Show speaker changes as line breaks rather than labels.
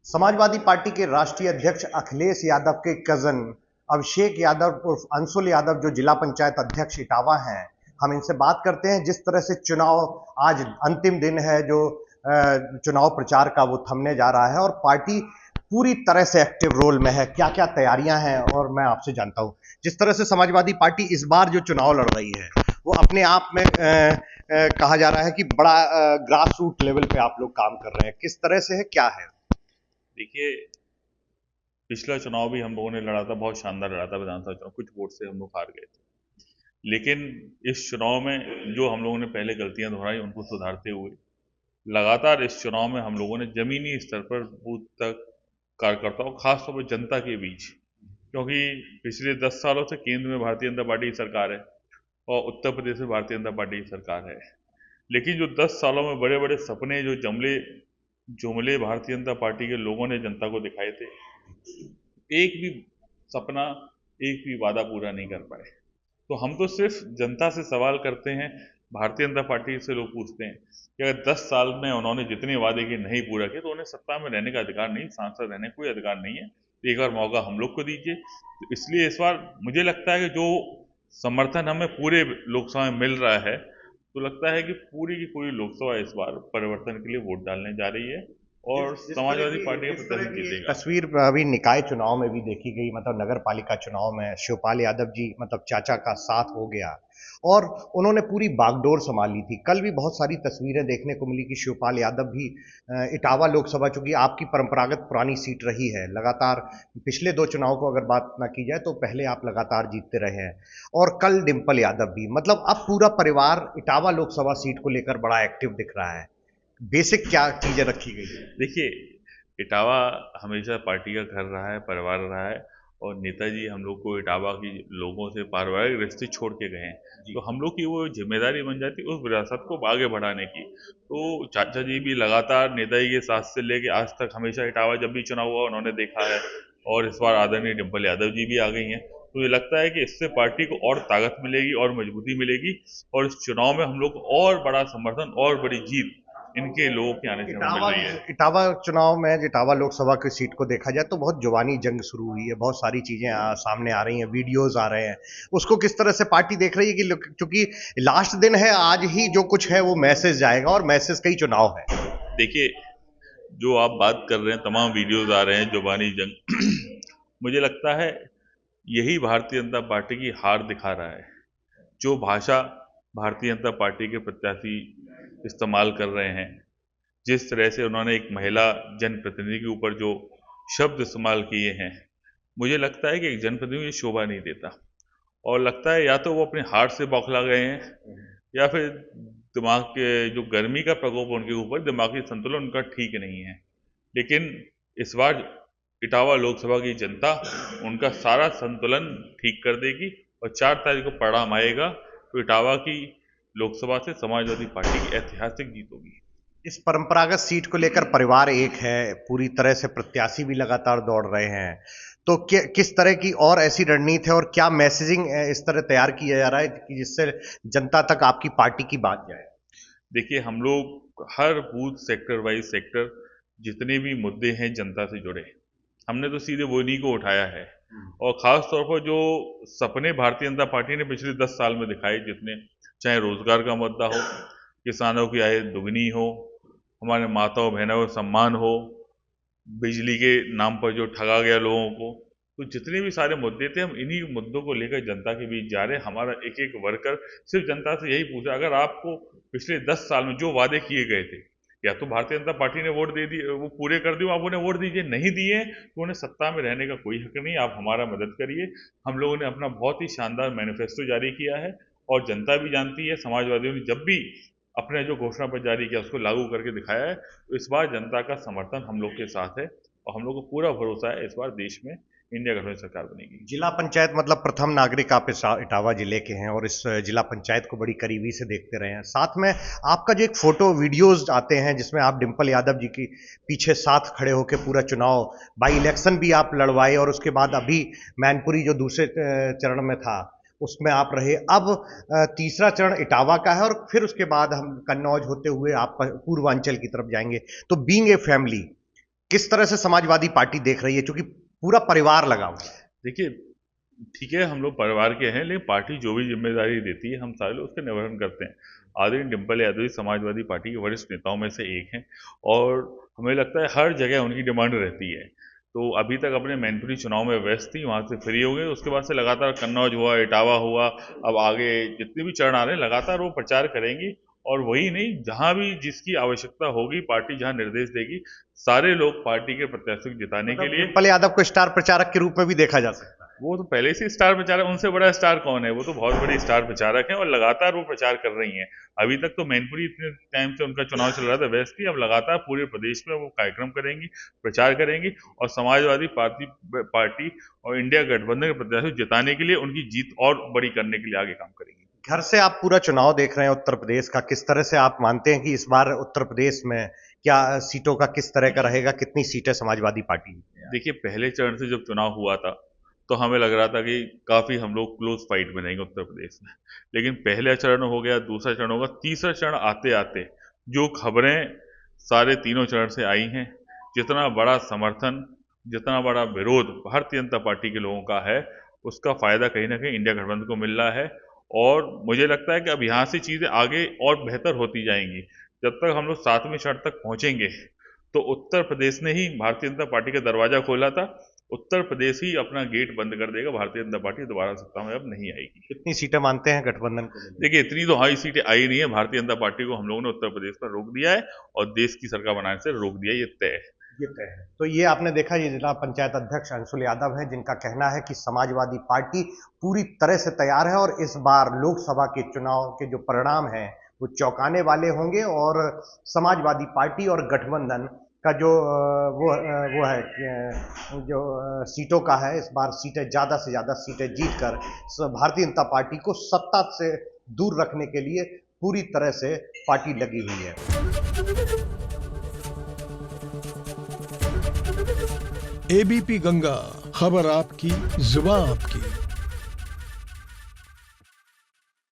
Samajwadi party के राष्ट्रीय अध्यक्ष अखिलेश यादव के कजन अभिषेक यादव उर्फ अंशुल यादव जो जिला पंचायत अध्यक्ष इटावा हैं, हम इनसे बात करते हैं। जिस तरह से चुनाव आज अंतिम दिन है, जो चुनाव प्रचार का वो थमने जा रहा है और पार्टी पूरी तरह से एक्टिव रोल में है, क्या क्या तैयारियां हैं और मैं आपसे जानता हूं। जिस तरह से समाजवादी पार्टी इस बार जो चुनाव लड़ रही है वो अपने आप में कहा जा रहा है कि बड़ा ग्रास रूट लेवल पे आप लोग काम कर रहे हैं, किस तरह से है, क्या है?
देखिए, पिछला चुनाव भी हम लोगों ने लड़ा था, बहुत शानदार लड़ा था विधानसभा चुनाव। कुछ वोट से हम लोग हार गए थे, लेकिन इस चुनाव में जो हम लोगों ने पहले गलतियां दोहराई उनको सुधारते हुए लगातार इस चुनाव में हम लोगों ने जमीनी स्तर पर बूथ तक कार्यकर्ताओं, खासतौर पर जनता के बीच, क्योंकि पिछले 10 सालों से केंद्र में भारतीय जनता पार्टी की सरकार है और उत्तर प्रदेश में भारतीय जनता पार्टी की सरकार है, लेकिन जो 10 सालों में बड़े बड़े सपने जो जुमले भारतीय जनता पार्टी के लोगों ने जनता को दिखाए थे, एक भी सपना, एक भी वादा पूरा नहीं कर पाए। तो हम तो सिर्फ जनता से सवाल करते हैं, भारतीय जनता पार्टी से लोग पूछते हैं कि अगर 10 साल में उन्होंने जितने वादे किए नहीं पूरा किए तो उन्हें सत्ता में रहने का अधिकार नहीं, सांसद रहने का कोई अधिकार नहीं है। तो एक बार मौका हम लोग को दीजिए। तो इसलिए इस बार मुझे लगता है कि जो समर्थन हमें पूरे लोकसभा में मिल रहा है, तो लगता है कि पूरी की पूरी लोकसभा इस बार परिवर्तन के लिए वोट डालने जा रही है और समाजवादी पार्टी का प्रत्याशी जीतेगा।
तस्वीर अभी निकाय चुनाव में भी देखी गई, मतलब नगर पालिका चुनाव में शिवपाल यादव जी मतलब चाचा का साथ हो गया और उन्होंने पूरी बागडोर संभाली थी। कल भी बहुत सारी तस्वीरें देखने को मिली कि शिवपाल यादव भी इटावा लोकसभा, चूंकि आपकी परंपरागत पुरानी सीट रही है, लगातार पिछले 2 चुनाव को अगर बात ना की जाए तो पहले आप लगातार जीतते रहे हैं, और कल डिंपल यादव भी, मतलब अब पूरा परिवार इटावा लोकसभा सीट को लेकर बड़ा एक्टिव दिख रहा है। बेसिक क्या चीजें रखी गई है?
देखिए, इटावा हमेशा पार्टी का घर रहा है, परिवार रहा है, और नेताजी हम लोग को इटावा की लोगों से पारिवारिक रिश्ते छोड़ के गए हैं, तो हम लोग की वो जिम्मेदारी बन जाती है उस विरासत को आगे बढ़ाने की। तो चाचा जी भी लगातार नेताजी के साथ से लेके आज तक हमेशा इटावा जब भी चुनाव हुआ उन्होंने देखा है, और इस बार आदरणीय डिंपल यादव जी भी आ गई हैं। तो ये लगता है कि इससे पार्टी को और ताकत मिलेगी और मजबूती मिलेगी, और इस चुनाव में हम लोग को और बड़ा समर्थन और बड़ी जीत इनके लोगों के आने से हमें मिल रही है।
इटावा चुनाव में इटावा लोकसभा की सीट को देखा जाए तो बहुत जुबानी जंग शुरू हुई है, बहुत सारी चीजें सामने आ रही हैं, वीडियोस आ रहे हैं। उसको किस तरह से पार्टी देख रही है कि चूंकि लास्ट दिन है, आज ही जो कुछ है वो मैसेज जाएगा और मैसेज का ही चुनाव है?
देखिए, जो आप बात कर रहे हैं, तमाम वीडियोस आ रहे हैं जुबानी जंग मुझे लगता है यही भारतीय जनता पार्टी की हार दिखा रहा है। जो भाषा भारतीय जनता पार्टी के प्रत्याशी इस्तेमाल कर रहे हैं, जिस तरह से उन्होंने एक महिला जनप्रतिनिधि के ऊपर जो शब्द इस्तेमाल किए हैं, मुझे लगता है कि एक जनप्रतिनिधि ये शोभा नहीं देता, और लगता है या तो वो अपने हार्ट से बौखला गए हैं या फिर दिमाग के जो गर्मी का प्रकोप उनके ऊपर, दिमागी संतुलन उनका ठीक नहीं है। लेकिन इस बार इटावा लोकसभा की जनता उनका सारा संतुलन ठीक कर देगी और 4 तारीख को परिणाम आएगा तो इटावा की लोकसभा से समाजवादी पार्टी की ऐतिहासिक जीत होगी।
इस परंपरागत सीट को लेकर परिवार एक है, पूरी तरह से प्रत्याशी भी लगातार दौड़ रहे हैं, तो किस तरह की और ऐसी रणनीति है और क्या मैसेजिंग इस तरह तैयार किया जा रहा है कि जिससे जनता तक आपकी पार्टी की बात जाए?
देखिए, हम लोग हर बूथ सेक्टर वाइज सेक्टर जितने भी मुद्दे हैं जनता से जुड़े, हमने तो सीधे वो इन्हीं को उठाया है, और ख़ास तौर पर जो सपने भारतीय जनता पार्टी ने पिछले 10 साल में दिखाए, जितने, चाहे रोजगार का मुद्दा हो, किसानों की आय दुगनी हो, हमारे माताओं बहनों को सम्मान हो, बिजली के नाम पर जो ठगा गया लोगों को, तो जितने भी सारे मुद्दे थे, हम इन्हीं मुद्दों को लेकर जनता के बीच जा रहे हैं। हमारा एक एक वर्कर सिर्फ जनता से यही पूछा, अगर आपको पिछले 10 साल में जो वादे किए गए थे, या तो भारतीय जनता पार्टी ने वोट दे दिए, वो पूरे कर दिए, आप उन्हें वोट दीजिए, नहीं दिए तो उन्हें सत्ता में रहने का कोई हक नहीं, आप हमारा मदद करिए। हम लोगों ने अपना बहुत ही शानदार मैनिफेस्टो जारी किया है, और जनता भी जानती है, समाजवादियों ने जब भी अपने जो घोषणा पत्र जारी किया उसको लागू करके दिखाया है। तो इस बार जनता का समर्थन हम लोग के साथ है, और हम लोग को पूरा भरोसा है इस बार देश में इंडिया गठबंधन सरकार बनेगी।
जिला पंचायत मतलब प्रथम नागरिक आप इटावा जिले के हैं और इस जिला पंचायत को बड़ी करीबी से देखते रहे हैं। साथ में आपका जो एक फोटो वीडियोस आते हैं जिसमें आप डिंपल यादव जी की पीछे साथ खड़े होकर पूरा चुनाव बाई इलेक्शन भी आप लड़वाए, और उसके बाद अभी मैनपुरी जो दूसरे चरण में था उसमें आप रहे। अब तीसरा चरण इटावा का है और फिर उसके बाद हम कन्नौज होते हुए आप पूर्वांचल की तरफ जाएंगे। तो बीइंग ए फैमिली, किस तरह से समाजवादी पार्टी देख रही है, क्योंकि पूरा परिवार लगा हुआ है?
देखिए, ठीक है, हम लोग परिवार के हैं, लेकिन पार्टी जो भी जिम्मेदारी देती है हम सारे लोग उसका निर्वहन करते हैं। आदरणीय डिम्पल यादव जी समाजवादी पार्टी के वरिष्ठ नेताओं में से एक हैं और हमें लगता है हर जगह उनकी डिमांड रहती है। तो अभी तक अपने मैनपुरी चुनाव में व्यस्त थी, वहाँ से फ्री हो गए, उसके बाद से लगातार कन्नौज हुआ, इटावा हुआ, अब आगे जितने भी चरण आ रहे हैं लगातार वो प्रचार करेंगी। और वही नहीं, जहाँ भी जिसकी आवश्यकता होगी, पार्टी जहाँ निर्देश देगी, सारे लोग पार्टी के प्रत्याशियों को जिताने के लिए।
डिम्पल यादव को स्टार प्रचारक के रूप में भी देखा जा सकता है।
वो तो पहले से स्टार प्रचारक, उनसे बड़ा स्टार कौन है? वो तो बहुत बड़ी स्टार प्रचारक हैं और लगातार वो प्रचार कर रही हैं। अभी तक तो मैनपुरी इतने टाइम से उनका चुनाव चल रहा था व्यस्त थी, अब लगातार पूरे प्रदेश में वो कार्यक्रम करेंगी, प्रचार करेंगी और समाजवादी पार्टी और इंडिया गठबंधन के प्रत्याशी जिताने के लिए, उनकी जीत और बड़ी करने के लिए आगे काम करेंगी।
घर से आप पूरा चुनाव देख रहे हैं उत्तर प्रदेश का, किस तरह से आप मानते हैं कि इस बार उत्तर प्रदेश में क्या सीटों का किस तरह का रहेगा, कितनी सीटें समाजवादी पार्टी?
देखिए, पहले चरण से जब चुनाव हुआ था तो हमें लग रहा था कि काफ़ी हम लोग क्लोज फाइट में रहेंगे उत्तर प्रदेश में, लेकिन पहला चरण हो गया, दूसरा चरण होगा, तीसरा चरण आते आते जो खबरें सारे तीनों चरण से आई हैं, जितना बड़ा समर्थन, जितना बड़ा विरोध भारतीय जनता पार्टी के लोगों का है, उसका फ़ायदा कहीं ना कहीं इंडिया गठबंधन को मिल रहा है। और मुझे लगता है कि अब यहाँ से चीज़ें आगे और बेहतर होती जाएंगी। जब तक हम लोग 7वें चरण तक पहुँचेंगे तो उत्तर प्रदेश ने ही भारतीय जनता पार्टी का दरवाजा खोला था, उत्तर प्रदेश ही अपना गेट बंद कर देगा, भारतीय जनता पार्टी दोबारा सत्ता में अब नहीं आएगी।
कितनी सीटें मानते हैं गठबंधन को?
देखिए, इतनी तो हाई सीटें आई नहीं है, भारतीय जनता पार्टी को हम लोगों ने उत्तर प्रदेश पर रोक दिया है और देश की सरकार बनाने से रोक दिया, ये तय है।
ये तय है। तो ये आपने देखा, ये जिला पंचायत अध्यक्ष अंशुल यादव है, जिनका कहना है कि समाजवादी पार्टी पूरी तरह से तैयार है और इस बार लोकसभा के चुनाव के जो परिणाम हैं वो चौंकाने वाले होंगे और समाजवादी पार्टी और गठबंधन का जो वो है जो सीटों का है, इस बार सीटें ज़्यादा से ज़्यादा सीटें जीतकर भारतीय जनता पार्टी को सत्ता से दूर रखने के लिए पूरी तरह से पार्टी लगी हुई है।
एबीपी गंगा, खबर आपकी, जुबान आपकी।